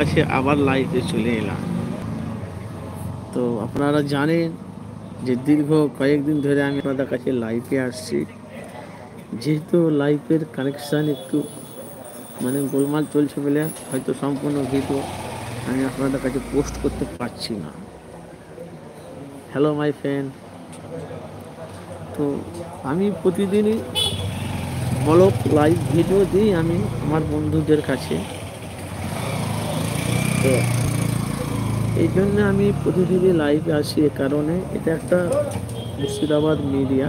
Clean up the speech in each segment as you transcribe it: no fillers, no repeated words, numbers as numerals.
কাছে আবার লাইভে চলে এলাম। তো আপনারা জানেন যে দীর্ঘ কয়েকদিন ধরে আমি আপনাদের কাছে লাইভে আসছি, যেহেতু লাইভের কানেকশান একটু গোলমাল চলছে বলে হয়তো সম্পূর্ণ ভিডিও আমি আপনাদের কাছে পোস্ট করতে পারছি না। হ্যালো মাই ফ্রেন্ড, তো আমি প্রতিদিনই ব্লগ লাইভ ভিডিও দিই আমি আমার বন্ধুদের কাছে। তো এই জন্য আমি প্রতিদিনই লাইভে আসি, এ কারণে এটা একটা মুর্শিদাবাদ মিডিয়া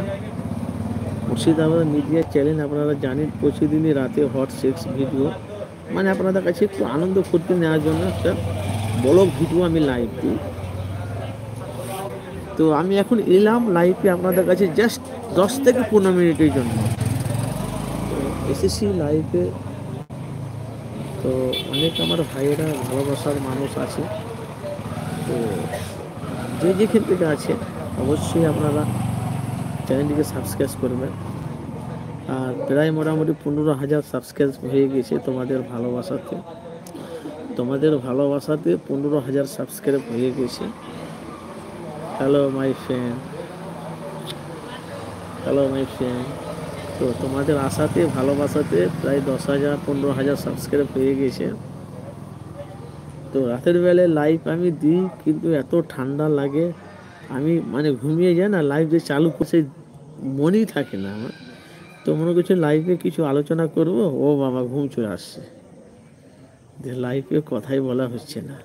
চ্যানেল। আপনারা জানেন প্রতিদিনই রাতে হট সেক্স ভিডিও আপনাদের কাছে একটু আনন্দ করতে নেওয়ার জন্য একটা ব্লগ ভিডিও আমি লাইভ দিই। তো আমি এখন এলাম লাইভে আপনাদের কাছে জাস্ট 10 থেকে 15 মিনিটের জন্য। তো এসেছি লাইভে। তো অনেক আমার ভাইয়েরা ভালোবাসার মানুষ আছে, তো যে যেখান থেকে আছে অবশ্যই আপনারা চ্যানেলটিকে সাবস্ক্রাইব করবেন। আর প্রায় মোটামুটি 15,000 সাবস্ক্রাইব হয়ে গেছে তোমাদের ভালোবাসাতে 15,000 সাবস্ক্রাইব হয়ে গেছে। হ্যালো মাই ফ্রেন্ড, তো তোমাদের আশাতে ভালোবাসাতে প্রায় 10,000 15,000 সাবস্ক্রাইব হয়ে গেছে। তো রাতের বেলায় লাইভ আমি দিই, কিন্তু এত ঠান্ডা লাগে আমি ঘুমিয়ে যাই না, লাইভ যে চালু করছে মনেই থাকে না আমার। তো মনে করছি লাইভে কিছু আলোচনা করব, ও বাবা ঘুম চলে আসছে, যে লাইভে কথাই বলা হচ্ছে না।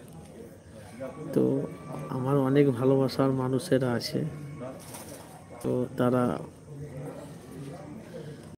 তো আমার অনেক ভালোবাসার মানুষেরা আছে, তো তারা